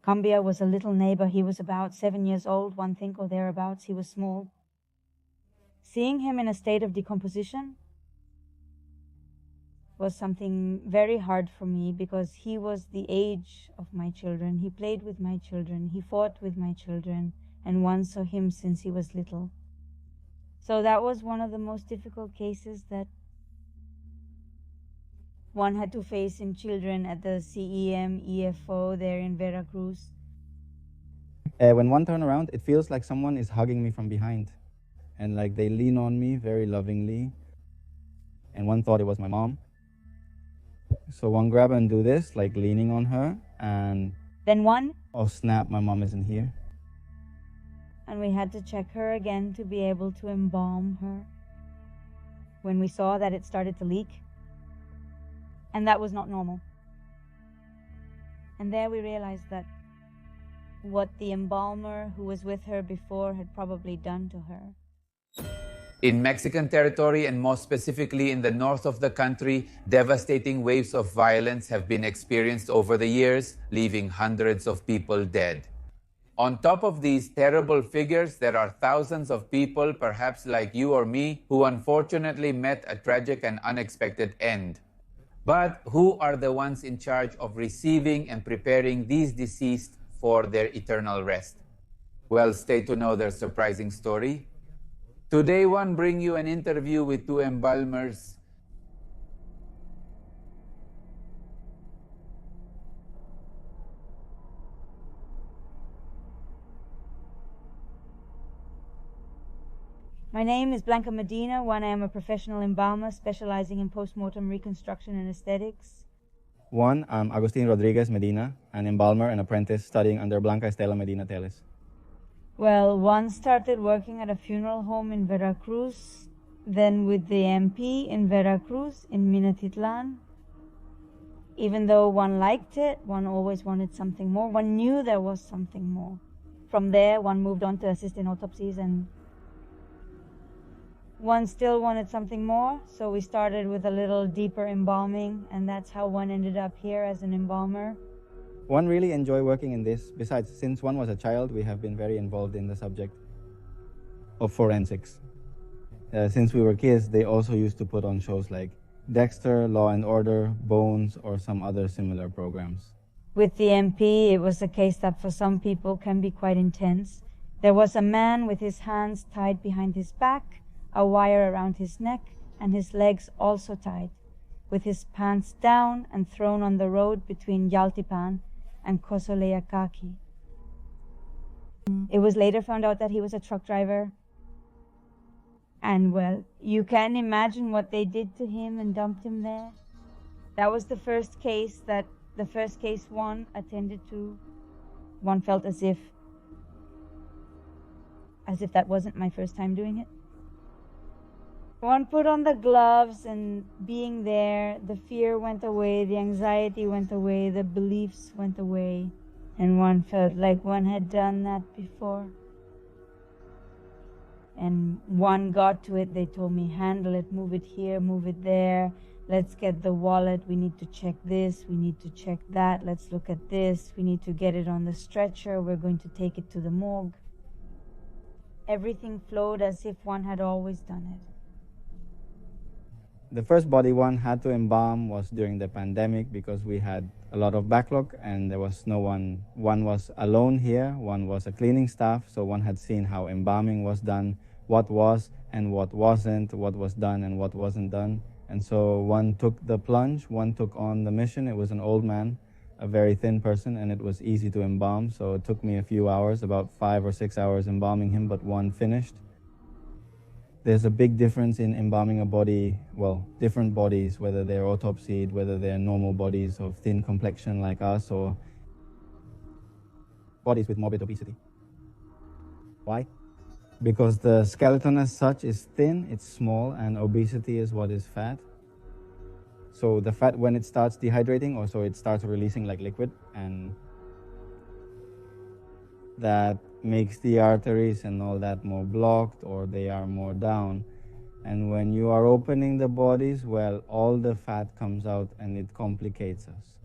Cumbia was a little neighbor. He was about 7 years old, one think, or thereabouts. He was small. Seeing him in a state of decomposition was something very hard for me, because he was the age of my children. He played with my children. He fought with my children, and one saw him since he was little. So that was one of the most difficult cases that one had to face in children at the CEM EFO there in Veracruz. When one turn around, it feels like someone is hugging me from behind, and like they lean on me very lovingly, and one thought it was my mom. So one grab and do this, like leaning on her, and then one, oh snap, my mom isn't here. And we had to check her again to be able to embalm her when we saw that it started to leak. And that was not normal. And there we realized that what the embalmer who was with her before had probably done to her. In Mexican territory, and more specifically in the north of the country, devastating waves of violence have been experienced over the years, leaving hundreds of people dead. On top of these terrible figures, there are thousands of people, perhaps like you or me, who unfortunately met a tragic and unexpected end. But who are the ones in charge of receiving and preparing these deceased for their eternal rest? Well, stay to know their surprising story. Today, one bring you an interview with two embalmers. My name is Blanca Medina. I am a professional embalmer specializing in post-mortem reconstruction and aesthetics. One, I'm Agustin Rodriguez Medina, an embalmer and apprentice studying under Blanca Estela Medina Teles. Well, one started working at a funeral home in Veracruz, then with the MP in Veracruz, in Minatitlan. Even though one liked it, one always wanted something more. One knew there was something more. From there, one moved on to assist in autopsies, and one still wanted something more, so we started with a little deeper embalming, and that's how one ended up here as an embalmer. One really enjoyed working in this. Besides, since one was a child, we have been very involved in the subject of forensics. Since we were kids, they also used to put on shows like Dexter, Law and Order, Bones, or some other similar programs. With the MP, it was a case that for some people can be quite intense. There was a man with his hands tied behind his back, a wire around his neck, and his legs also tied, with his pants down and thrown on the road between Yaltipan and Cosoleacaque. It was later found out that he was a truck driver. And well, you can imagine what they did to him and dumped him there. That was the first case one attended to. One felt as if that wasn't my first time doing it. One put on the gloves, and being there, the fear went away, the anxiety went away, the beliefs went away, and one felt like one had done that before. And one got to it. They told me, handle it, move it here, move it there, let's get the wallet, we need to check this, we need to check that, let's look at this, we need to get it on the stretcher, we're going to take it to the morgue. Everything flowed as if one had always done it. The first body one had to embalm was during the pandemic, because we had a lot of backlog and there was no one. One was alone here, one was a cleaning staff, so one had seen how embalming was done, what was and what wasn't, what was done and what wasn't done. And so one took the plunge, one took on the mission. It was an old man, a very thin person, and it was easy to embalm, so it took me a few hours, about 5 or 6 hours embalming him, but one finished. There's a big difference in embalming a body, well, different bodies, whether they're autopsied, whether they're normal bodies of thin complexion like us, or bodies with morbid obesity. Why? Because the skeleton as such is thin, it's small, and obesity is what is fat. So the fat, when it starts dehydrating, or so it starts releasing like liquid, and that makes the arteries and all that more blocked, or they are more down. And when you are opening the bodies, well, all the fat comes out and it complicates us.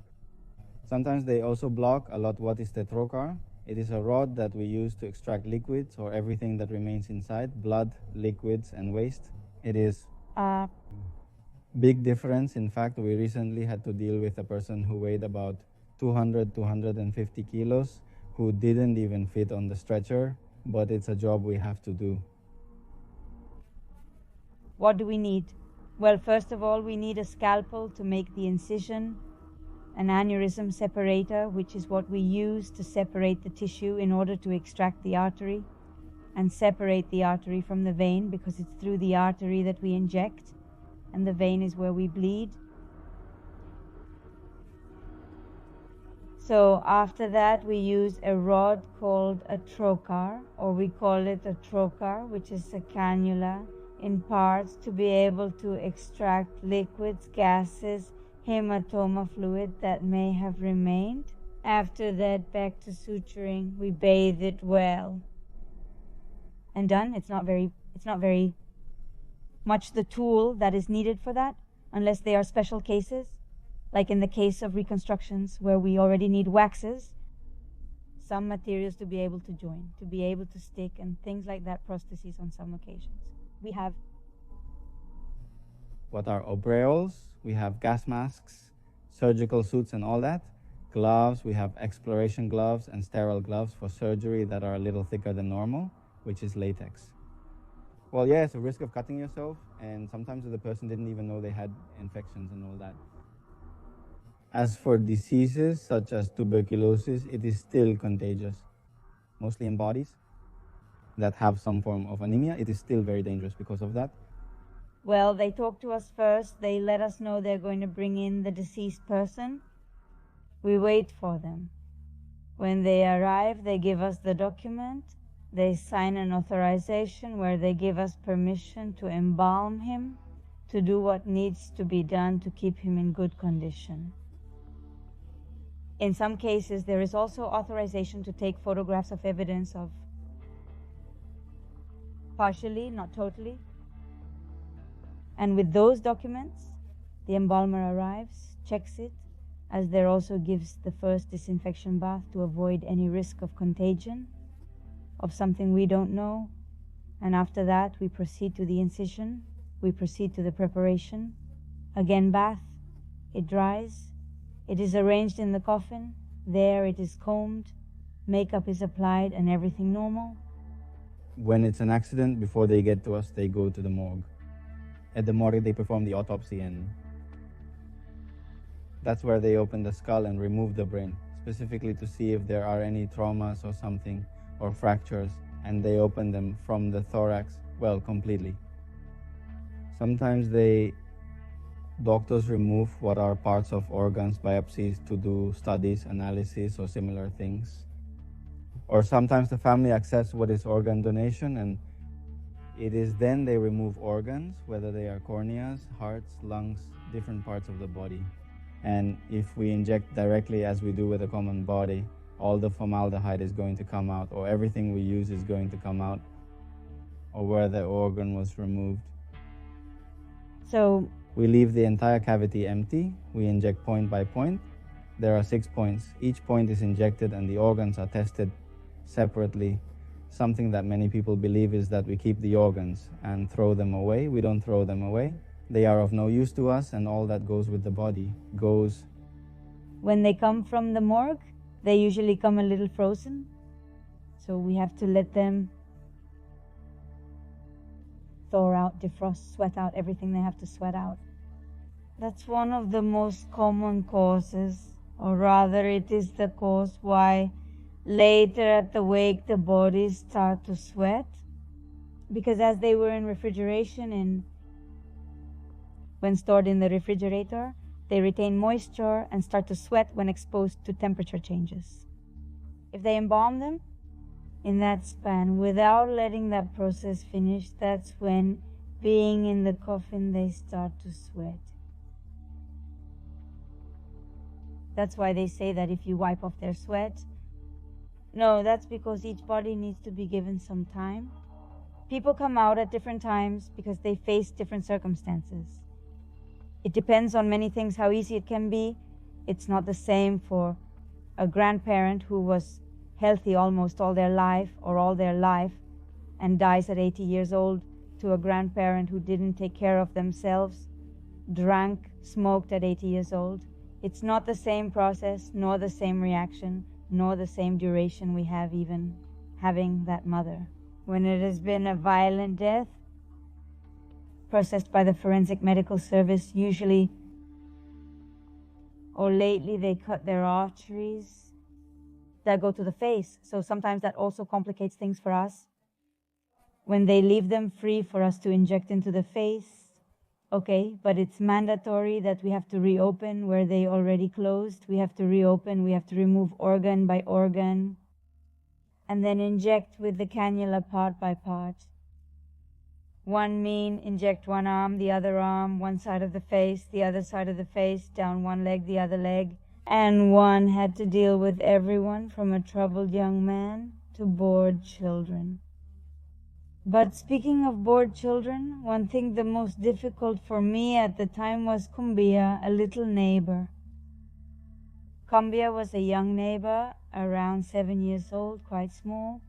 Sometimes they also block a lot what is the trocar. It is a rod that we use to extract liquids or everything that remains inside, blood, liquids, and waste. It is big difference. In fact, we recently had to deal with a person who weighed about 200, 250 kilos, who didn't even fit on the stretcher, but it's a job we have to do. What do we need? Well, first of all, we need a scalpel to make the incision, an aneurysm separator, which is what we use to separate the tissue in order to extract the artery and separate the artery from the vein, because it's through the artery that we inject, and the vein is where we bleed. So after that, we use a rod called a trocar, or we call it a trocar, which is a cannula in parts to be able to extract liquids, gases, hematoma fluid that may have remained. After that, back to suturing. We bathe it well. And done. It's not very much the tool that is needed for that, unless they are special cases, like in the case of reconstructions where we already need waxes, some materials to be able to join, to be able to stick, and things like that, prostheses on some occasions. We have what are obreos, we have gas masks, surgical suits and all that, gloves, we have exploration gloves and sterile gloves for surgery that are a little thicker than normal, which is latex. Well, yeah, it's a risk of cutting yourself, and sometimes the person didn't even know they had infections and all that. As for diseases such as tuberculosis, it is still contagious, mostly in bodies that have some form of anemia. It is still very dangerous because of that. Well, they talk to us first. They let us know they're going to bring in the deceased person. We wait for them. When they arrive, they give us the document. They sign an authorization where they give us permission to embalm him, to do what needs to be done to keep him in good condition. In some cases, there is also authorization to take photographs of evidence of partially, not totally. And with those documents, the embalmer arrives, checks it, as there also gives the first disinfection bath to avoid any risk of contagion of something we don't know. And after that, we proceed to the incision, we proceed to the preparation. Again, bath, it dries, it is arranged in the coffin, there it is combed, makeup is applied, and everything normal. When it's an accident, before they get to us, they go to the morgue. At the morgue, they perform the autopsy, and that's where they open the skull and remove the brain, specifically to see if there are any traumas or something, or fractures, and they open them from the thorax, well, completely. Sometimes doctors remove what are parts of organs, biopsies, to do studies, analysis, or similar things. Or sometimes the family accepts what is organ donation, and it is then they remove organs, whether they are corneas, hearts, lungs, different parts of the body. And if we inject directly, as we do with a common body, all the formaldehyde is going to come out, or everything we use is going to come out, or where the organ was removed. So we leave the entire cavity empty. We inject point by point. There are 6 points. Each point is injected and the organs are tested separately. Something that many people believe is that we keep the organs and throw them away. We don't throw them away. They are of no use to us, and all that goes with the body goes. When they come from the morgue, they usually come a little frozen. So we have to let them thaw out, defrost, sweat out everything they have to sweat out. That's one of the most common causes, or rather it is the cause why later at the wake the bodies start to sweat, because as they were in refrigeration and when stored in the refrigerator, they retain moisture and start to sweat when exposed to temperature changes. If they embalm them in that span without letting that process finish, that's when, being in the coffin, they start to sweat. That's why they say that if you wipe off their sweat, no, that's because each body needs to be given some time. People come out at different times because they face different circumstances. It depends on many things how easy it can be. It's not the same for a grandparent who was healthy almost all their life or all their life and dies at 80 years old to a grandparent who didn't take care of themselves, drank, smoked at 80 years old. It's not the same process, nor the same reaction, nor the same duration we have even having that mother. When it has been a violent death, processed by the forensic medical service, usually or lately they cut their arteries that go to the face. So sometimes that also complicates things for us. When they leave them free for us to inject into the face, okay, but it's mandatory that we have to reopen where they already closed. We have to reopen, we have to remove organ by organ, and then inject with the cannula part by part. One mean inject one arm, the other arm, one side of the face, the other side of the face, down one leg, the other leg. And one had to deal with everyone from a troubled young man to bored children. But speaking of bored children, one thing the most difficult for me at the time was Cumbia, a little neighbor. Cumbia was a young neighbor, around 7 years old, quite small.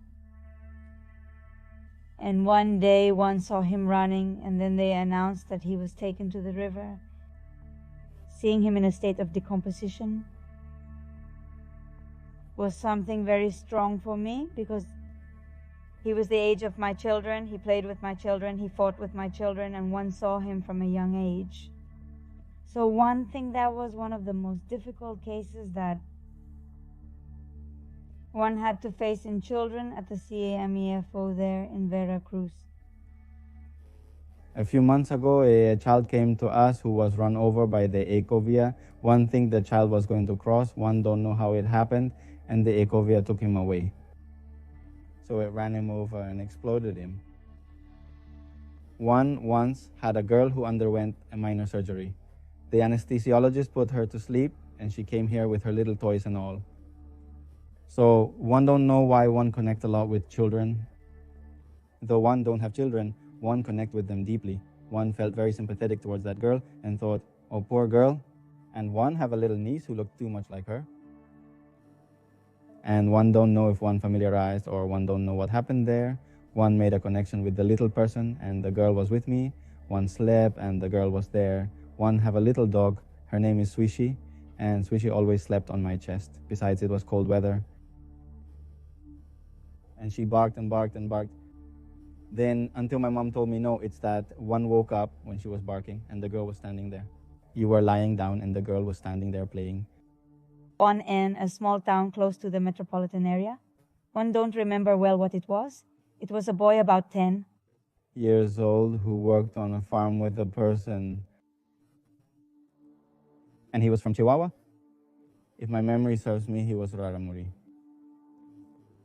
And one day one saw him running, and then they announced that he was taken to the river. Seeing him in a state of decomposition was something very strong for me, because he was the age of my children, he played with my children, he fought with my children, and one saw him from a young age. So one thing that was one of the most difficult cases that one had to face in children at the CAMEFO there in Veracruz. A few months ago, a child came to us who was run over by the ecovia. One think the child was going to cross, one don't know how it happened, and the ecovia took him away. So it ran him over and exploded him. One once had a girl who underwent a minor surgery. The anesthesiologist put her to sleep, and she came here with her little toys and all. So one don't know why one connect a lot with children. Though one don't have children, one connect with them deeply. One felt very sympathetic towards that girl and thought, oh, poor girl. And one have a little niece who looked too much like her. And one don't know if one familiarized or one don't know what happened there. One made a connection with the little person and the girl was with me. One slept and the girl was there. One have a little dog. Her name is Swishy, and Swishy always slept on my chest. Besides, it was cold weather. And she barked and barked and barked. Then until my mom told me, no, it's that one woke up when she was barking and the girl was standing there. You were lying down and the girl was standing there playing. One in a small town close to the metropolitan area. One don't remember well what it was. It was a boy about 10 years old who worked on a farm with a person. And he was from Chihuahua. If my memory serves me, he was Raramuri.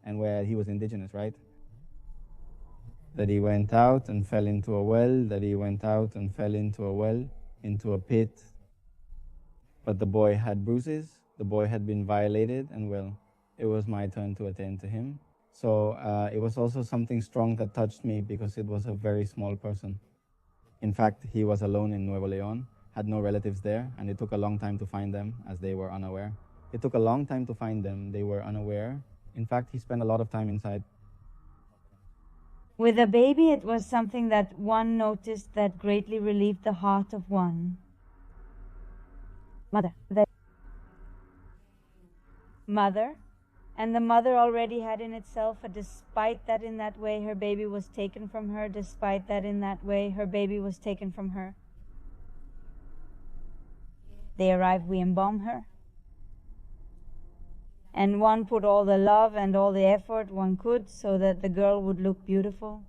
And where he was indigenous, right? That he went out and fell into a well, that he went out and fell into a well, into a pit. But the boy had bruises, the boy had been violated, and well, it was my turn to attend to him. So it was also something strong that touched me because it was a very small person. In fact, he was alone in Nuevo León, had no relatives there, and it took a long time to find them as they were unaware. It took a long time to find them, they were unaware. In fact, he spent a lot of time inside. With a baby, it was something that one noticed that greatly relieved the heart of one. Mother. And the mother already had in itself a despite that in that way her baby was taken from her, despite that in that way her baby was taken from her. They arrive, we embalm her. And one put all the love and all the effort one could so that the girl would look beautiful.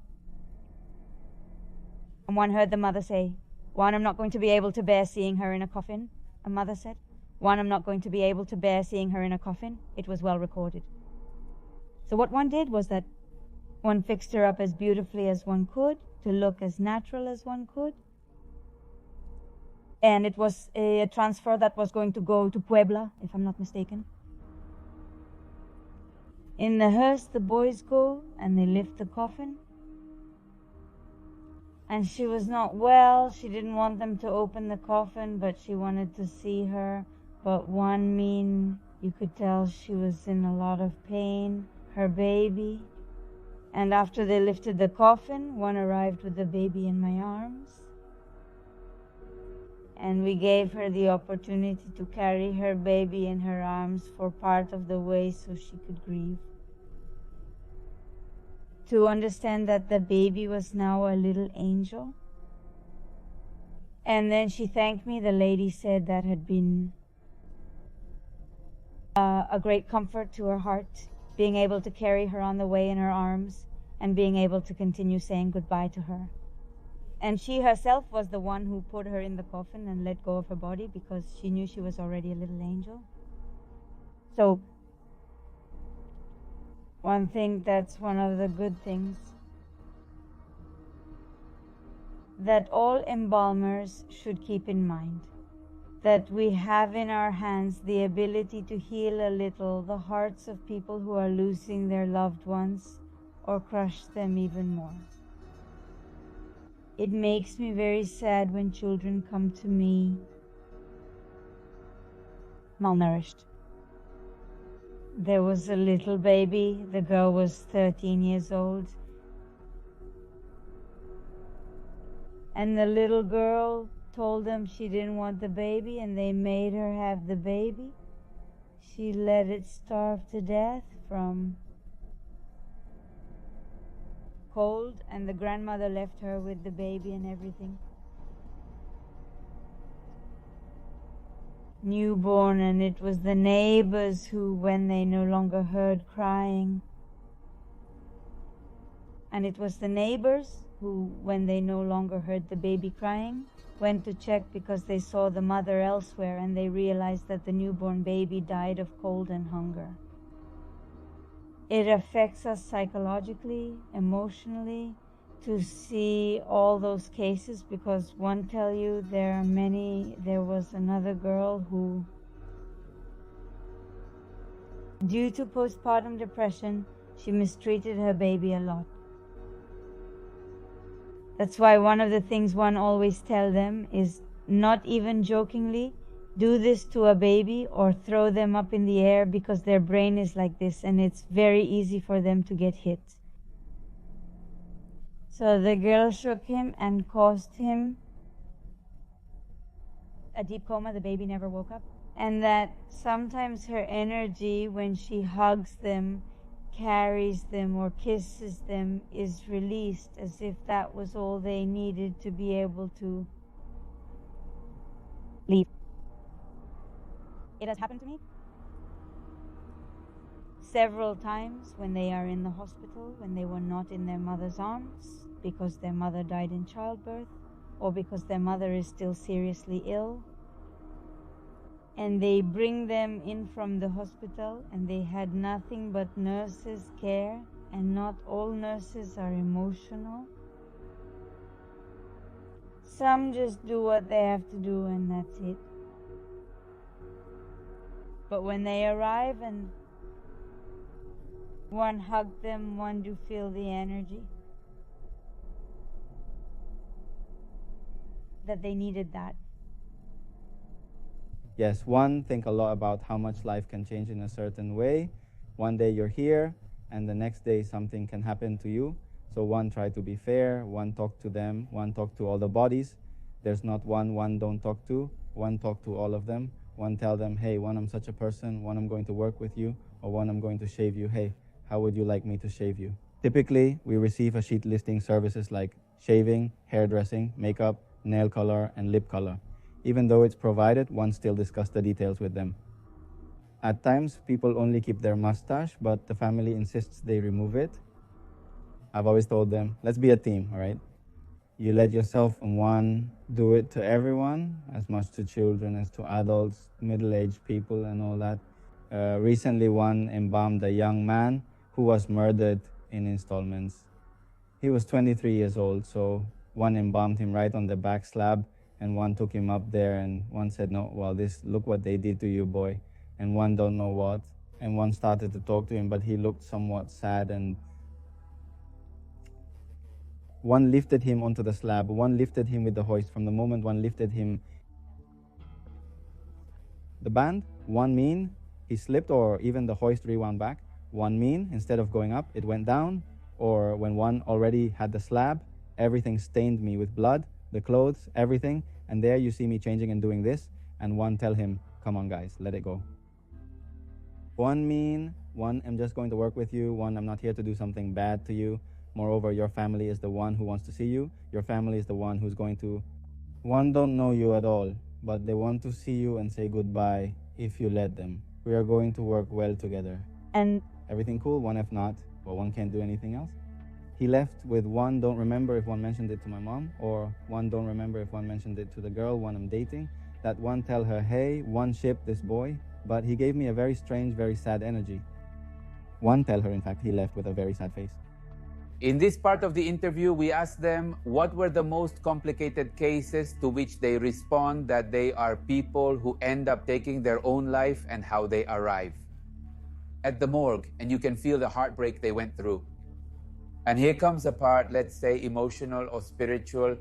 And one heard the mother say, "One, I'm not going to be able to bear seeing her in a coffin," a mother said. "One, I'm not going to be able to bear seeing her in a coffin." It was well recorded. So what one did was that one fixed her up as beautifully as one could, to look as natural as one could. And it was a transfer that was going to go to Puebla, if I'm not mistaken. In the hearse, the boys go and they lift the coffin. And she was not well. She didn't want them to open the coffin, but she wanted to see her but one you could tell she was in a lot of pain, her baby. And after they lifted the coffin, one arrived with the baby in my arms. And we gave her the opportunity to carry her baby in her arms for part of the way so she could grieve. To understand that the baby was now a little angel. And then she thanked me. The lady said that had been a great comfort to her heart, being able to carry her on the way in her arms and being able to continue saying goodbye to her. And she herself was the one who put her in the coffin and let go of her body because she knew she was already a little angel. So, one thing that's one of the good things, that all embalmers should keep in mind, that we have in our hands the ability to heal a little the hearts of people who are losing their loved ones or crush them even more. It makes me very sad when children come to me malnourished. There was a little baby, the girl was 13 years old, and the little girl told them she didn't want the baby and they made her have the baby. She let it starve to death from cold, and the grandmother left her with the baby and everything. Newborn, and it was the neighbors who, when they no longer heard crying, and it was the neighbors who, when they no longer heard the baby crying, went to check because they saw the mother elsewhere and they realized that the newborn baby died of cold and hunger. It affects us psychologically, emotionally, to see all those cases because one tell you there was another girl who, due to postpartum depression, she mistreated her baby a lot. That's why one of the things one always tell them is, not even jokingly, do this to a baby or throw them up in the air because their brain is like this and it's very easy for them to get hit. So the girl shook him and caused him a deep coma. The baby never woke up. And that sometimes her energy when she hugs them, carries them or kisses them is released as if that was all they needed to be able to leave. It has happened to me several times when they are in the hospital, when they were not in their mother's arms because their mother died in childbirth or because their mother is still seriously ill. And they bring them in from the hospital and they had nothing but nurses' care, and not all nurses are emotional. Some just do what they have to do and that's it. But when they arrive and one hug them, one do feel the energy. That they needed that. Yes, one, think a lot about how much life can change in a certain way. One day you're here, and the next day something can happen to you. So one, try to be fair. One, talk to them. One, talk to all the bodies. There's not one don't talk to. One, talk to all of them. One, tell them, hey, one, I'm such a person. One, I'm going to work with you. Or one, I'm going to shave you. Hey, how would you like me to shave you? Typically, we receive a sheet listing services like shaving, hairdressing, makeup, nail color, and lip color. Even though it's provided, one still discuss the details with them. At times, people only keep their mustache, but the family insists they remove it. I've always told them, let's be a team, all right? You let yourself and one do it to everyone, as much to children as to adults, middle-aged people and all that. Recently, one embalmed a young man who was murdered in installments. He was 23 years old, so one embalmed him right on the back slab, and one took him up there, and one said, no, well, look what they did to you, boy. And one don't know what. And one started to talk to him, but he looked somewhat sad, and one lifted him onto the slab. One lifted him with the hoist. From the moment one lifted him, the band. One mean, he slipped, or even the hoist rewound back. One mean, instead of going up, it went down. Or when one already had the slab, everything stained me with blood, the clothes, everything. And there you see me changing and doing this. And one tell him, come on guys, let it go. One mean, one, I'm just going to work with you. One, I'm not here to do something bad to you. Moreover, your family is the one who wants to see you. Your family is the one who's going to... One don't know you at all, but they want to see you and say goodbye if you let them. We are going to work well together. And everything cool? One, if not, but one can't do anything else. He left with one, don't remember if one mentioned it to my mom, or one, don't remember if one mentioned it to the girl one I'm dating. That one tell her, hey, one ship this boy. But he gave me a very strange, very sad energy. One tell her, in fact, he left with a very sad face. In this part of the interview, we asked them what were the most complicated cases, to which they respond that they are people who end up taking their own life, and how they arrive at the morgue, and you can feel the heartbreak they went through. And here comes a part, let's say, emotional or spiritual,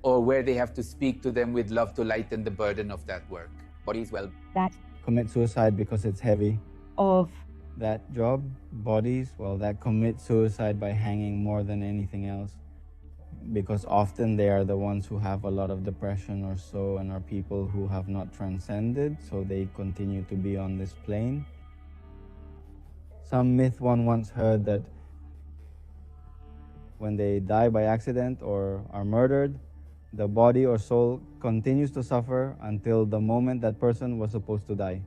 or where they have to speak to them with love to lighten the burden of that work. Bodies, well, that commit suicide because it's heavy. of That job, bodies, well, that commit suicide by hanging more than anything else. Because often they are the ones who have a lot of depression or so, and are people who have not transcended, so they continue to be on this plane. Some myth one once heard that when they die by accident or are murdered, the body or soul continues to suffer until the moment that person was supposed to die.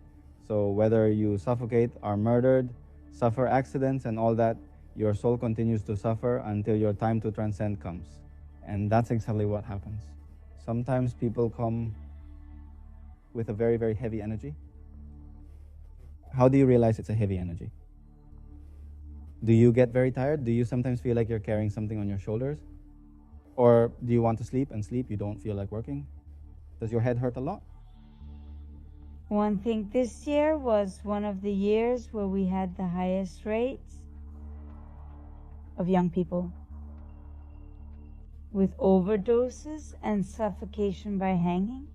So whether you suffocate, are murdered, suffer accidents and all that, your soul continues to suffer until your time to transcend comes. And that's exactly what happens. Sometimes people come with a very, very heavy energy. How do you realize it's a heavy energy? Do you get very tired? Do you sometimes feel like you're carrying something on your shoulders? Or do you want to sleep and sleep, you don't feel like working? Does your head hurt a lot? one thing, this year was one of the years where we had the highest rates of young people with overdoses and suffocation by hanging.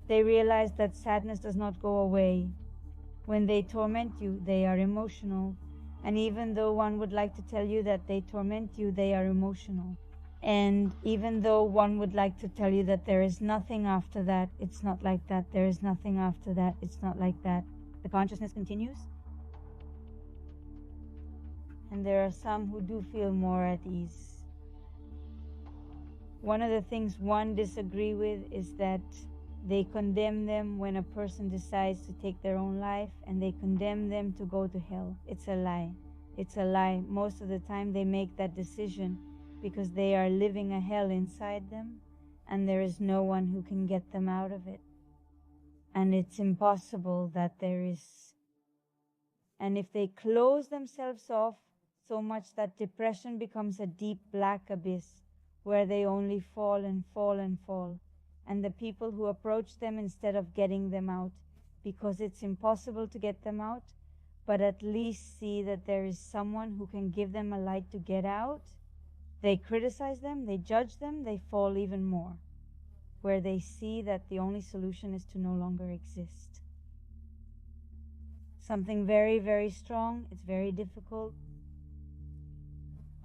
They realize that sadness does not go away. When they torment you, they are emotional. And even though one would like to tell you that they torment you, they are emotional. And even though one would like to tell you that there is nothing after that, it's not like that. There is nothing after that, it's not like that. The consciousness continues. And there are some who do feel more at ease. One of the things one disagree with is that they condemn them when a person decides to take their own life, and they condemn them to go to hell. It's a lie. It's a lie. Most of the time they make that decision because they are living a hell inside them, and there is no one who can get them out of it. And it's impossible that there is. And if they close themselves off so much that depression becomes a deep black abyss where they only fall and fall and fall, and the people who approach them, instead of getting them out, because it's impossible to get them out, but at least see that there is someone who can give them a light to get out, they criticize them, they judge them, they fall even more, where they see that the only solution is to no longer exist. Something very, very strong. It's very difficult.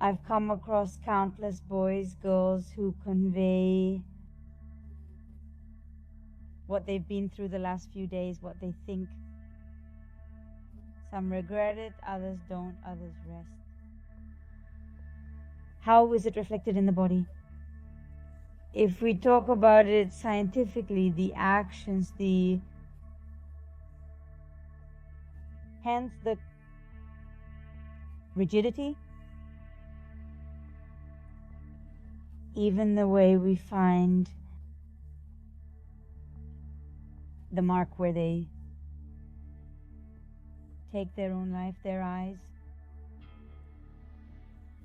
I've come across countless boys, girls who convey what they've been through the last few days, what they think. Some regret it, others don't, others rest. How is it reflected in the body? If we talk about it scientifically, the actions, hence the rigidity, even the way we find the mark where they take their own life, their eyes.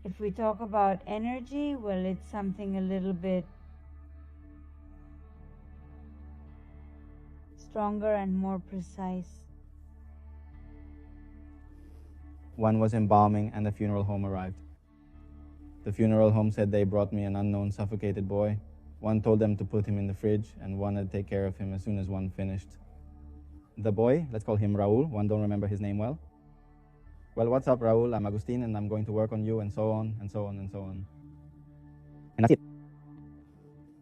If we talk about energy, well, it's something a little bit stronger and more precise. One was embalming and the funeral home arrived. The funeral home said they brought me an unknown suffocated boy, One told them to put him in the fridge, and one had to take care of him as soon as one finished. The boy, let's call him Raul, one don't remember his name well. Well, what's up, Raul? I'm Agustin, and I'm going to work on you, and so on, and so on, and so on. And that's it.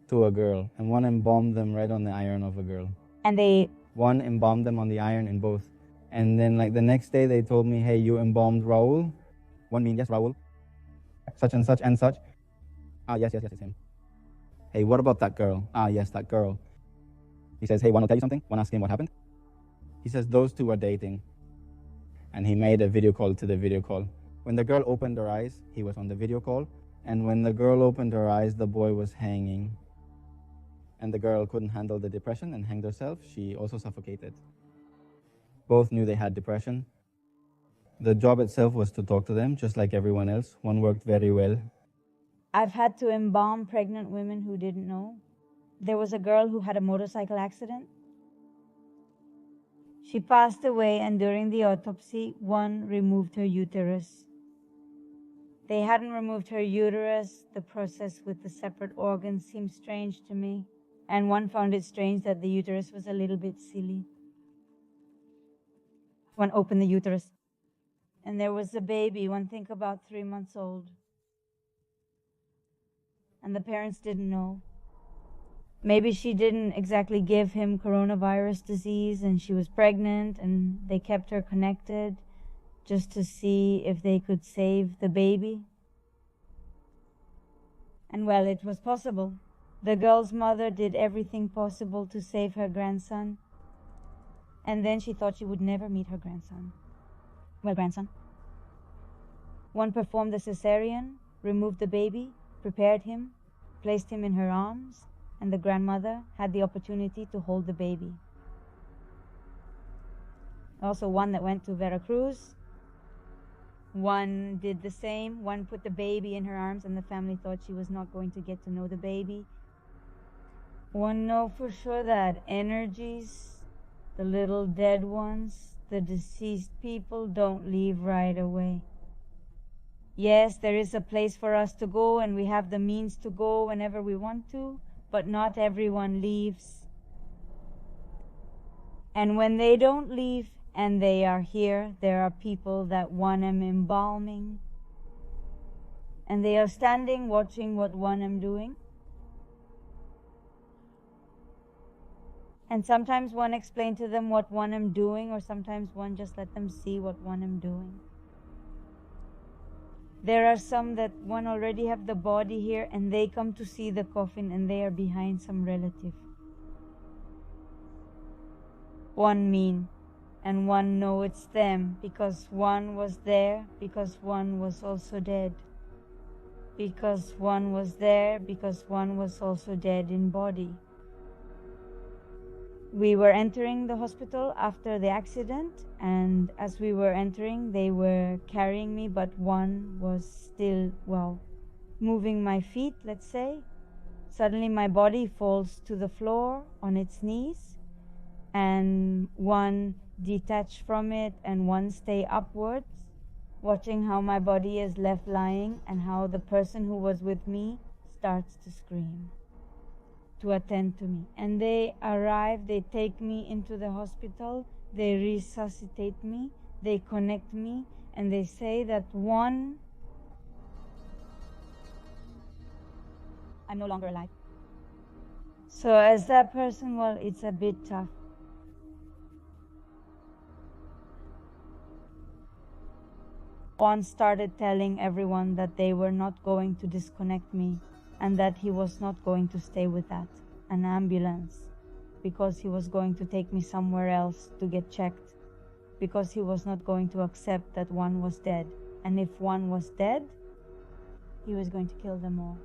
To a girl, and one embalmed them right on the iron of a girl. And One embalmed them on the iron in both. And then like the next day they told me, hey, you embalmed Raul? One mean, yes, Raul. Such and such and such. Ah, yes, it's him. Hey, what about that girl? Ah, yes, that girl. He says, hey, one will tell you something? One asks him what happened. He says, those two are dating. And he made a video call to the video call. When the girl opened her eyes, he was on the video call. And when the girl opened her eyes, the boy was hanging. And the girl couldn't handle the depression and hanged herself. She also suffocated. Both knew they had depression. The job itself was to talk to them, just like everyone else. One worked very well. I've had to embalm pregnant women who didn't know. There was a girl who had a motorcycle accident. She passed away, and during the autopsy, one removed her uterus. They hadn't removed her uterus. The process with the separate organs seemed strange to me. And one found it strange that the uterus was a little bit silly. One opened the uterus, and there was a baby, one think about 3 months old. And the parents didn't know. Maybe she didn't exactly give him coronavirus disease, and she was pregnant, and they kept her connected just to see if they could save the baby. And well, it was possible. The girl's mother did everything possible to save her grandson. And then she thought she would never meet her grandson. Well, grandson. One performed the cesarean, removed the baby, prepared him, placed him in her arms, and the grandmother had the opportunity to hold the baby. Also one that went to Veracruz. One did the same. One put the baby in her arms, and the family thought she was not going to get to know the baby. One know for sure that energies, the little dead ones, the deceased people, don't leave right away. Yes, there is a place for us to go, and we have the means to go whenever we want to, but not everyone leaves. And when they don't leave and they are here, there are people that one am embalming, and they are standing watching what one am doing. And sometimes one explained to them what one am doing, or sometimes one just let them see what one am doing. There are some that one already have the body here, and they come to see the coffin, and they are behind some relative. One mean, and one know it's them, because one was there, because one was also dead. Because one was there, because one was also dead in body. We were entering the hospital after the accident, and as we were entering, they were carrying me, but one was still, moving my feet, let's say. Suddenly my body falls to the floor on its knees, and one detached from it, and one stay upwards, watching how my body is left lying, and how the person who was with me starts to scream to attend to me. And they arrive, they take me into the hospital, they resuscitate me, they connect me, and they say that I'm no longer alive. So as that person, it's a bit tough. One started telling everyone that they were not going to disconnect me, and that he was not going to stay with an ambulance, because he was going to take me somewhere else to get checked, because he was not going to accept that one was dead. And if one was dead, he was going to kill them all.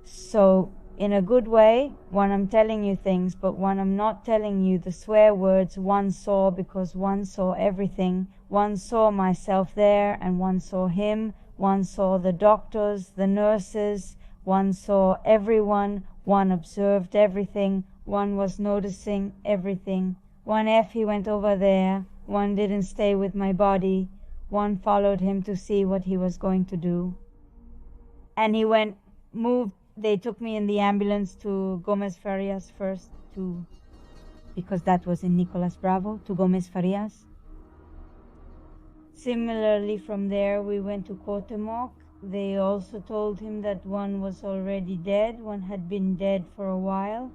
So, in a good way, one I'm telling you things, but one I'm not telling you the swear words one saw, because one saw everything. One saw myself there, and one saw him. One saw the doctors, the nurses, one saw everyone, one observed everything, one was noticing everything. One he went over there, one didn't stay with my body, one followed him to see what he was going to do. And he moved They took me in the ambulance to Gomez Farias first, because that was in Nicolas Bravo, to Gomez Farias. Similarly, from there we went to Cotemoc. They also told him that one was already dead, one had been dead for a while.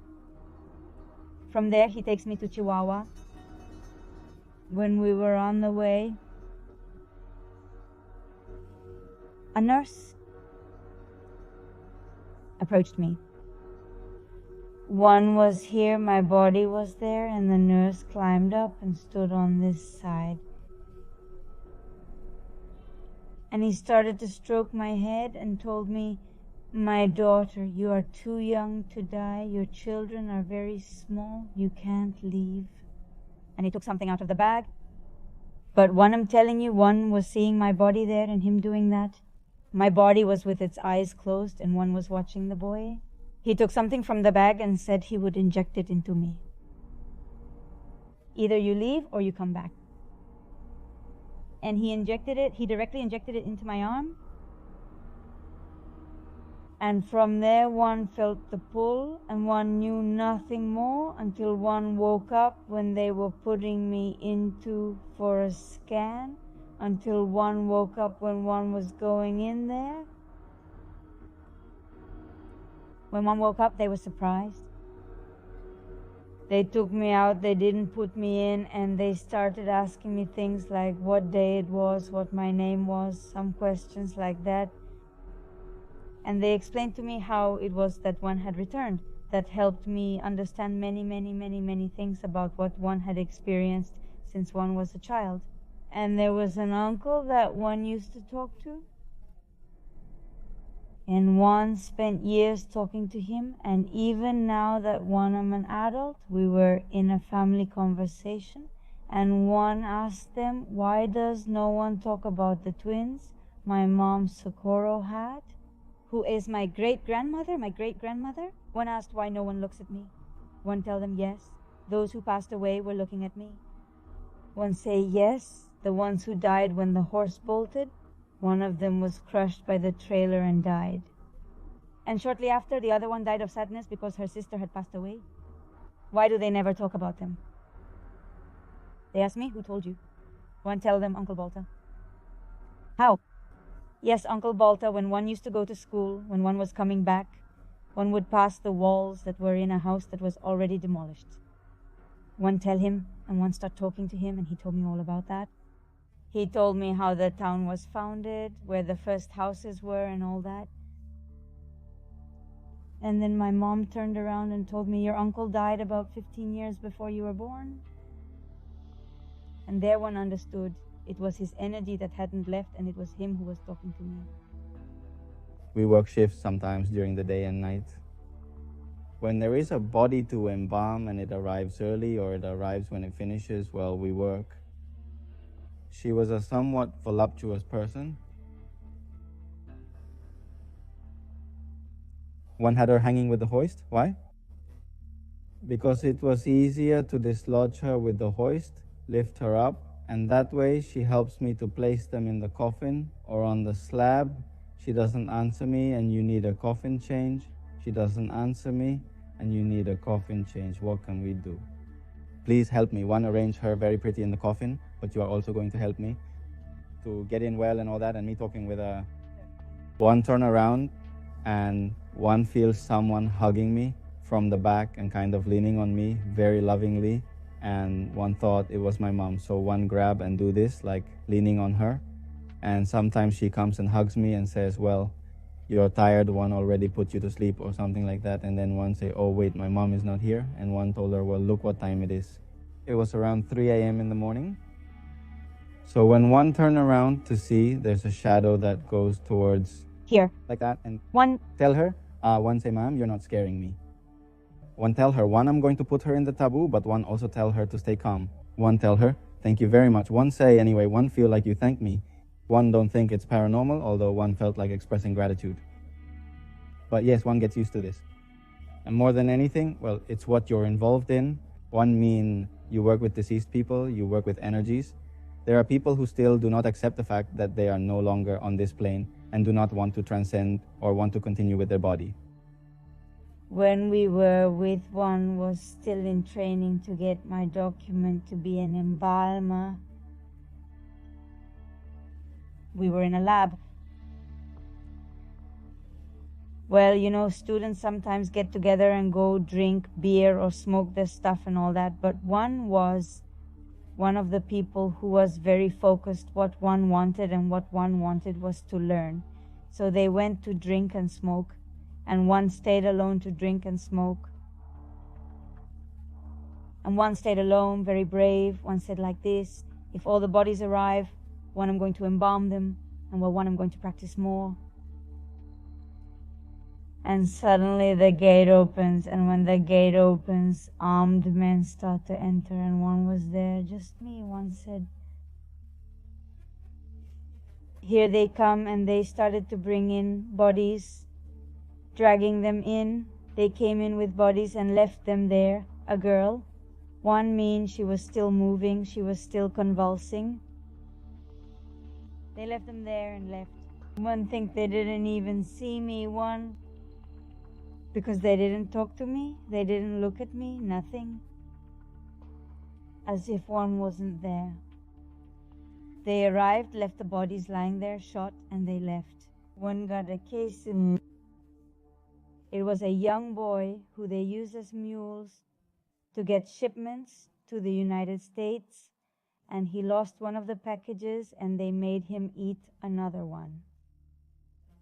From there he takes me to Chihuahua. When we were on the way, a nurse approached me. One was here, my body was there, and the nurse climbed up and stood on this side. And he started to stroke my head and told me, "My daughter, you are too young to die. Your children are very small. You can't leave." And he took something out of the bag. But one, I'm telling you, one was seeing my body there and him doing that. My body was with its eyes closed and one was watching the boy. He took something from the bag and said he would inject it into me. Either you leave or you come back. And he directly injected it into my arm. And from there one felt the pull and one knew nothing more until one woke up when they were putting me into for a scan, until one woke up when one was going in there. When one woke up, they were surprised. They took me out, they didn't put me in, and they started asking me things like what day it was, what my name was, some questions like that. And they explained to me how it was that one had returned. That helped me understand many things about what one had experienced since one was a child. And there was an uncle that one used to talk to. And one spent years talking to him, and even now that one am an adult, we were in a family conversation, and one asked them, why does no one talk about the twins my mom Socorro had, who is my great-grandmother? One asked why no one looks at me. One tell them yes, those who passed away were looking at me. One say yes, the ones who died when the horse bolted. One of them was crushed by the trailer and died. And shortly after, the other one died of sadness because her sister had passed away. Why do they never talk about them? They asked me, who told you? One tell them, Uncle Balta. How? Yes, Uncle Balta, when one used to go to school, when one was coming back, one would pass the walls that were in a house that was already demolished. One tell him, and one start talking to him, and he told me all about that. He told me how the town was founded, where the first houses were and all that. And then my mom turned around and told me, your uncle died about 15 years before you were born. And there one understood it was his energy that hadn't left, and it was him who was talking to me. We work shifts sometimes during the day and night. When there is a body to embalm and it arrives early or it arrives when it finishes, well, we work. She was a somewhat voluptuous person. One had her hanging with the hoist. Why? Because it was easier to dislodge her with the hoist, lift her up, and that way she helps me to place them in the coffin or on the slab. She doesn't answer me and you need a coffin change. She doesn't answer me and you need a coffin change. What can we do? Please help me. One, arrange her very pretty in the coffin, but you are also going to help me to get in well and all that, and me talking with a... One turn around and one feels someone hugging me from the back and kind of leaning on me very lovingly, and one thought it was my mom. So one grab and do this, like leaning on her, and sometimes she comes and hugs me and says, well, you're tired, one already put you to sleep or something like that. And then one say, oh wait, my mom is not here. And one told her, well, look what time it is. It was around 3 a.m. in the morning. So when one turned around to see, there's a shadow that goes towards here, like that, and one tell her, one say, ma'am, you're not scaring me. One tell her, one, I'm going to put her in the taboo, but one also tell her to stay calm. One tell her, thank you very much. One say, anyway, one feel like you thank me. One don't think it's paranormal, although one felt like expressing gratitude. But yes, one gets used to this. And more than anything, well, it's what you're involved in. One mean you work with deceased people, you work with energies. There are people who still do not accept the fact that they are no longer on this plane and do not want to transcend or want to continue with their body. when we were with one was still in training to get my document to be an embalmer. We were in a lab. Well, you know, students sometimes get together and go drink beer or smoke their stuff and all that, but one was one of the people who was very focused what one wanted, and what one wanted was to learn. So they went to drink and smoke, and one stayed alone to drink and smoke. And one stayed alone, very brave. One said like this: if all the bodies arrive, one, I'm going to embalm them, and well, one, I'm going to practice more. And suddenly the gate opens, and when the gate opens, armed men start to enter, and one was there, just me. One said, here they come, and they started to bring in bodies, dragging them in. They came in with bodies and left them there. A girl. One means she was still moving, she was still convulsing. They left them there and left. One think they didn't even see me, one, because they didn't talk to me, they didn't look at me, nothing. As if one wasn't there. They arrived, left the bodies lying there, shot, and they left. One got a case in. It was a young boy who they used as mules to get shipments to the United States, and he lost one of the packages, and they made him eat another one.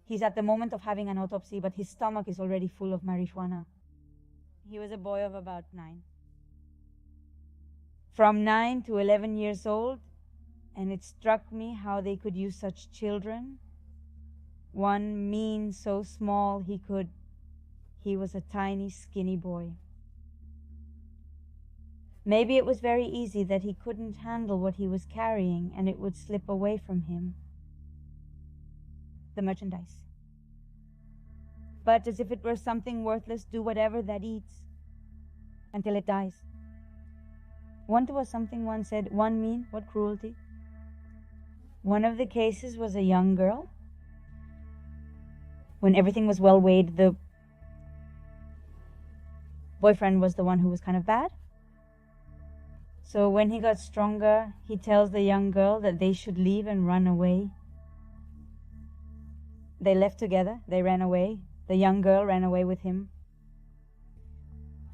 He's at the moment of having an autopsy, but his stomach is already full of marijuana. He was a boy of about 9. From 9 to 11 years old, and it struck me how they could use such children. One mean, so small, he was a tiny, skinny boy. Maybe it was very easy that he couldn't handle what he was carrying, and it would slip away from him. The merchandise. But as if it were something worthless, do whatever that eats until it dies. One was something one said, one mean, what cruelty. One of the cases was a young girl. When everything was well weighed, the boyfriend was the one who was kind of bad. So when he got stronger, he tells the young girl that they should leave and run away. They left together, they ran away. The young girl ran away with him.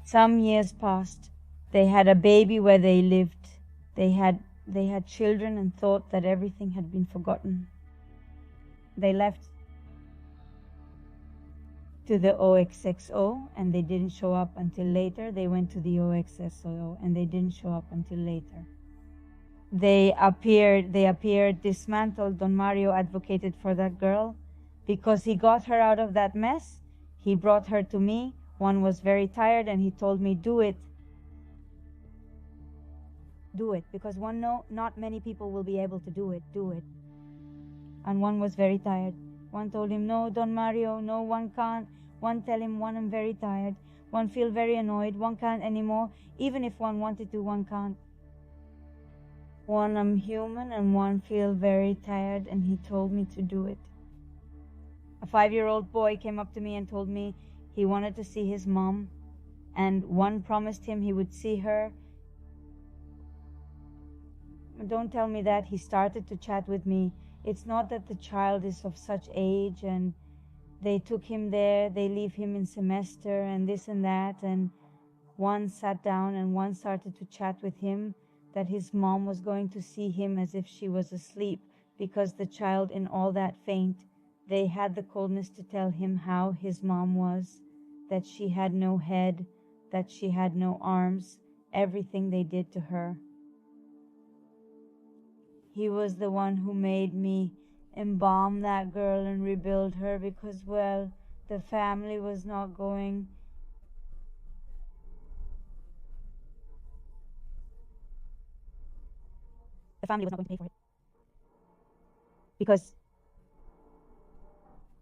Some years passed. They had a baby where they lived. They had children and thought that everything had been forgotten. They left to the OXXO, and they didn't show up until later. They went to the OXXO, and they didn't show up until later. They appeared dismantled. Don Mario advocated for that girl. Because he got her out of that mess, he brought her to me. One was very tired, and he told me, do it. Do it, because one know not many people will be able to do it. Do it. And one was very tired. One told him, no, Don Mario, no, one can't. One tell him, one, I'm very tired. One feel very annoyed. One can't anymore. Even if one wanted to, one can't. One, I'm human, and one feel very tired, and he told me to do it. A 5-year-old boy came up to me and told me he wanted to see his mom, and one promised him he would see her. Don't tell me that. He started to chat with me. It's not that the child is of such age, and they took him there, they leave him in semester, and this and that, and one sat down and one started to chat with him that his mom was going to see him as if she was asleep, because the child in all that faint, they had the coldness to tell him how his mom was, that she had no head, that she had no arms, everything they did to her. He was the one who made me embalm that girl and rebuild her because, well, the family was not going. The family was not going to pay for it. Because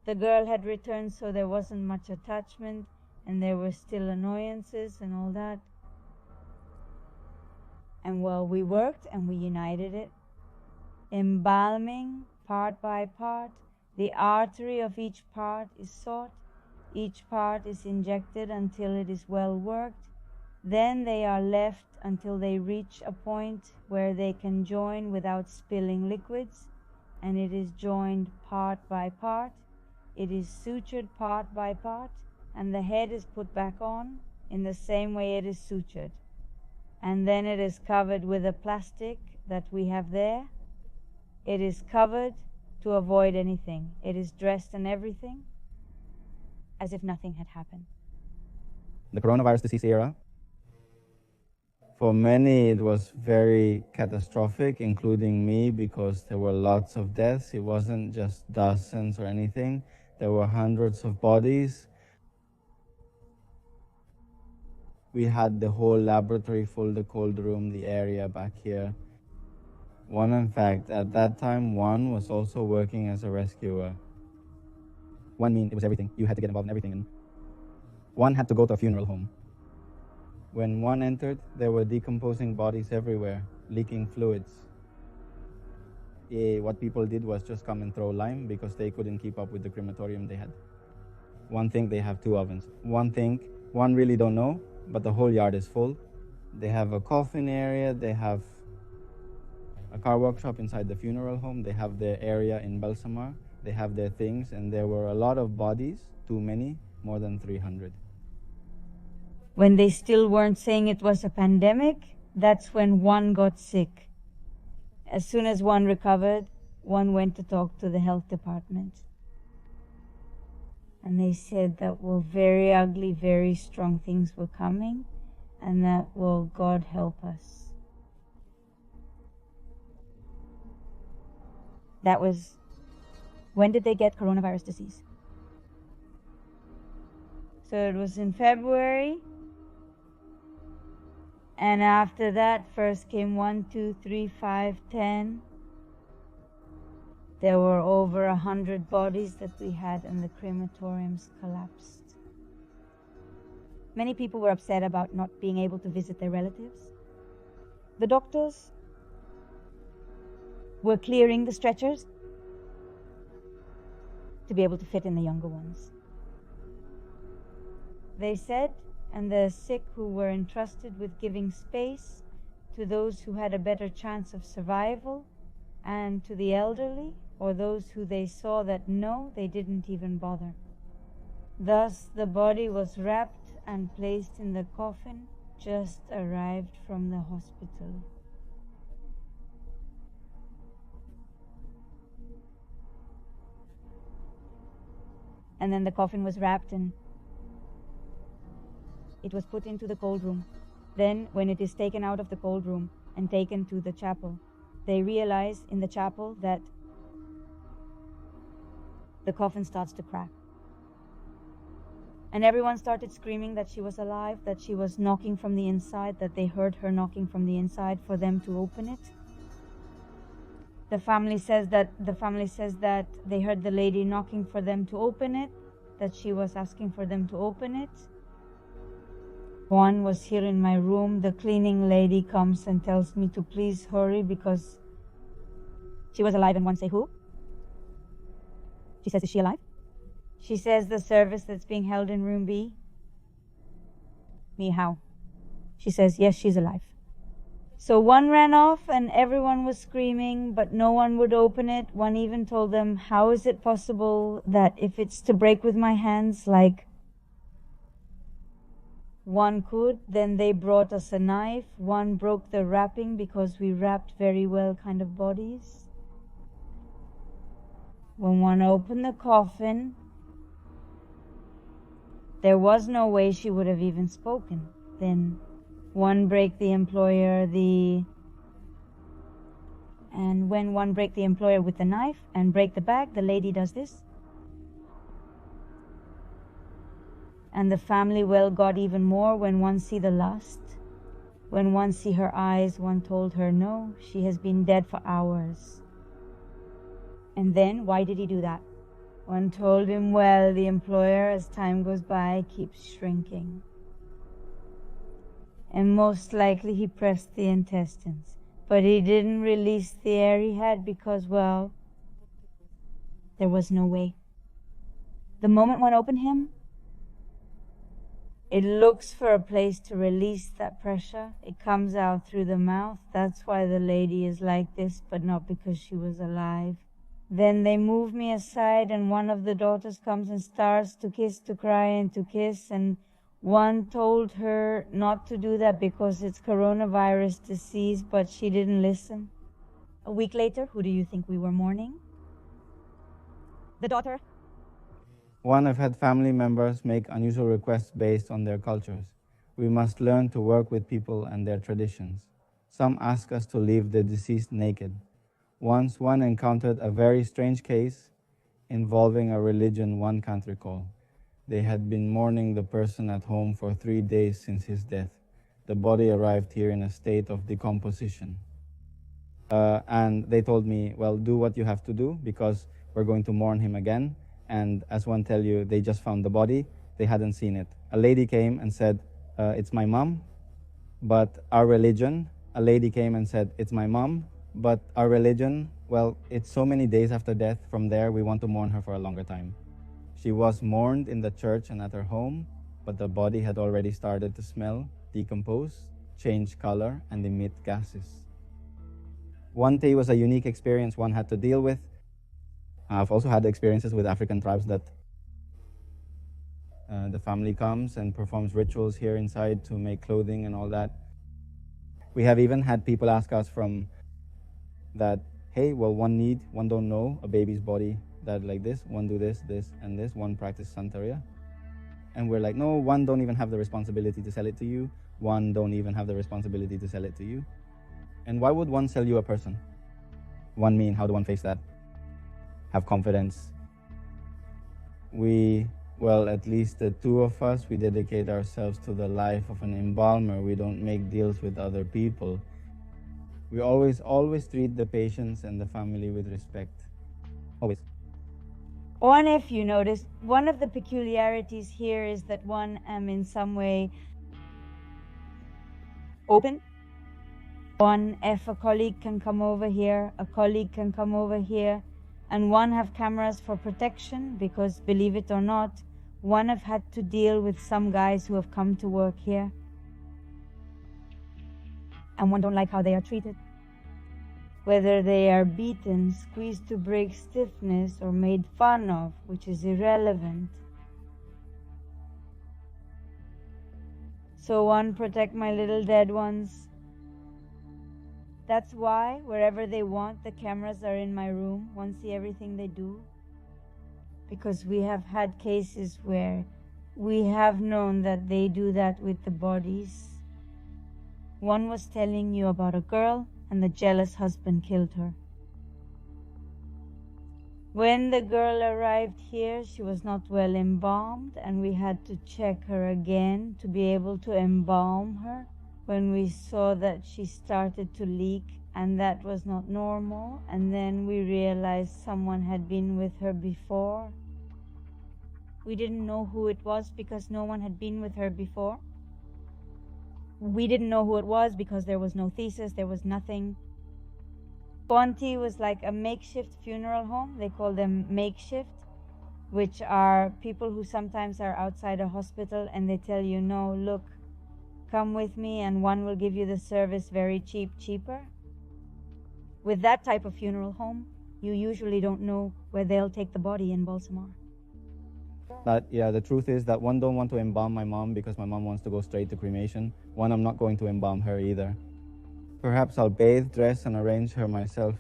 the girl had returned, so there wasn't much attachment, and there were still annoyances and all that. And well, we worked and we united it. Embalming, part by part, the artery of each part is sought, Each part is injected until it is well worked. Then they are left until they reach a point where they can join without spilling liquids, and it is joined part by part. It is sutured part by part, and the head is put back on in the same way it is sutured. And then it is covered with a plastic that we have there. It is covered to avoid anything. It is dressed and everything as if nothing had happened. The coronavirus disease era, for many it was very catastrophic, including me, because there were lots of deaths. It wasn't just dozens or anything. There were hundreds of bodies. We had the whole laboratory full, the cold room, the area back here. One, in fact, at that time, one was also working as a rescuer. One mean it was everything. You had to get involved in everything. And one had to go to a funeral home. When one entered, there were decomposing bodies everywhere, leaking fluids. What people did was just come and throw lime because they couldn't keep up with the crematorium they had. One think they have 2 ovens. One really don't know, but the whole yard is full. They have a coffin area, they have a car workshop inside the funeral home, they have their area in Balsamar, they have their things, and there were a lot of bodies, too many, more than 300. When they still weren't saying it was a pandemic, that's when one got sick. As soon as one recovered, one went to talk to the health department. And they said that, well, very ugly, very strong things were coming, and that, well, God help us. That was, when did they get coronavirus disease? So it was in February. And after that, first came 1, 2, 3, 5, 10. There were over 100 bodies that we had, and the crematoriums collapsed. Many people were upset about not being able to visit their relatives. The doctors were clearing the stretchers to be able to fit in the younger ones. They said, and the sick who were entrusted with giving space to those who had a better chance of survival, and to the elderly, or those who they saw that no, they didn't even bother. Thus the body was wrapped and placed in the coffin, just arrived from the hospital. And then the coffin was wrapped and it was put into the cold room. Then, when it is taken out of the cold room and taken to the chapel, they realize in the chapel that the coffin starts to crack. And everyone started screaming that she was alive, that she was knocking from the inside, that they heard her knocking from the inside for them to open it. The family says that they heard the lady knocking for them to open it, that she was asking for them to open it. One was here in my room. The cleaning lady comes and tells me to please hurry because she was alive, and one say, who? She says, is she alive? She says, the service that's being held in room B. Me, how? She says, yes, she's alive. So one ran off and everyone was screaming, but no one would open it. One even told them, how is it possible that if it's to break with my hands, like one could? Then they brought us a knife. One broke the wrapping because we wrapped very well kind of bodies. When one opened the coffin, there was no way she would have even spoken. Then one break the employer, and when one break the employer with the knife and break the bag, the lady does this. And the family well got even more when one see the lust. When one see her eyes, one told her, no, she has been dead for hours. And then, why did he do that? One told him, well, the employer, as time goes by, keeps shrinking. And most likely he pressed the intestines. But he didn't release the air he had because, well, there was no way. The moment one opened him, It looks for a place to release that pressure. It comes out through the mouth. That's why the lady is like this, but not because she was alive. Then they move me aside, and one of the daughters comes and starts to kiss, to cry, and to kiss. And one told her not to do that because it's coronavirus disease, but she didn't listen. A week later, who do you think we were mourning? The daughter. One, I've had family members make unusual requests based on their cultures. We must learn to work with people and their traditions. Some ask us to leave the deceased naked. Once one encountered a very strange case involving a religion one can't recall. They had been mourning the person at home for 3 days since his death. The body arrived here in a state of decomposition. And they told me, well, do what you have to do because we're going to mourn him again. And as one tell you, they just found the body. They hadn't seen it. A lady came and said, it's my mom, but our religion. A lady came and said, it's my mom, but our religion, well, it's so many days after death. From there, we want to mourn her for a longer time. She was mourned in the church and at her home, but the body had already started to smell, decompose, change color, and emit gases. One day was a unique experience one had to deal with. I've also had experiences with African tribes that the family comes and performs rituals here inside to make clothing and all that. We have even had people ask us from that, hey, well, one don't know a baby's body that like this, one do this, this, and this, one practice Santeria. And we're like, no, one don't even have the responsibility to sell it to you. One don't even have the responsibility to sell it to you. And why would one sell you a person? One mean, how do one face that? Have confidence. Well, at least the two of us, we dedicate ourselves to the life of an embalmer. We don't make deals with other people. We always treat the patients and the family with respect. Always. One, if you notice, one of the peculiarities here is that one am in some way open. One, if a colleague can come over here, a colleague can come over here, and one have cameras for protection because, believe it or not, one have had to deal with some guys who have come to work here. And one don't like how they are treated. Whether they are beaten, squeezed to break stiffness, or made fun of, which is irrelevant. So one, protect my little dead ones. That's why, wherever they want, the cameras are in my room. One see everything they do. Because we have had cases where we have known that they do that with the bodies. One was telling you about a girl, and the jealous husband killed her. When the girl arrived here, she was not well embalmed, and we had to check her again to be able to embalm her. When we saw that she started to leak and that was not normal, and then we realized someone had been with her before. We didn't know who it was because no one had been with her before. We didn't know who it was because there was no thesis, there was nothing. Ponti was like a makeshift funeral home. They call them makeshift, which are people who sometimes are outside a hospital and they tell you, no, look, come with me and one will give you the service very cheaper. With that type of funeral home, you usually don't know where they'll take the body in Balsamar. The truth is that one don't want to embalm my mom because my mom wants to go straight to cremation. One, I'm not going to embalm her either. Perhaps I'll bathe, dress, and arrange her myself,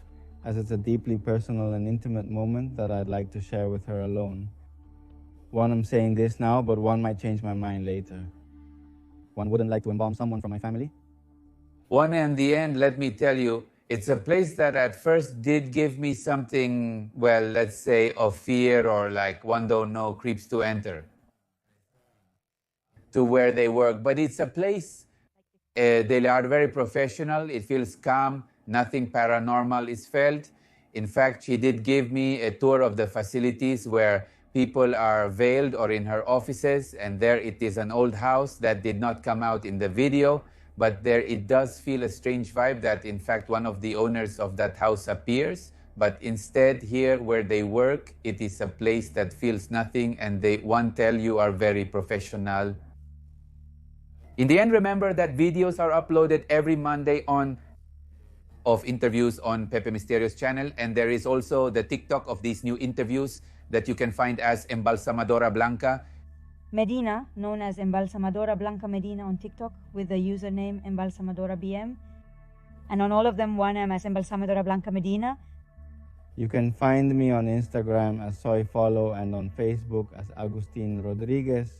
as it's a deeply personal and intimate moment that I'd like to share with her alone. One, I'm saying this now, but one might change my mind later. One wouldn't like to embalm someone from my family. One, in the end, let me tell you, it's a place that at first did give me something, well, let's say, of fear or like one don't know, creeps to enter to where they work. But it's a place, they are very professional, it feels calm, nothing paranormal is felt. In fact, she did give me a tour of the facilities where people are veiled or in her offices, and there it is an old house that did not come out in the video, but there it does feel a strange vibe that in fact one of the owners of that house appears, but instead here where they work, it is a place that feels nothing, and they one tell you are very professional. In the end, remember that videos are uploaded every Monday of interviews on Pepe Misterio's channel, and there is also the TikTok of these new interviews that you can find as Embalsamadora Blanca. Medina, known as Embalsamadora Blanca Medina on TikTok with the username Embalsamadora BM, and on all of them one am as Embalsamadora Blanca Medina. You can find me on Instagram as Soy Follow and on Facebook as Agustin Rodriguez.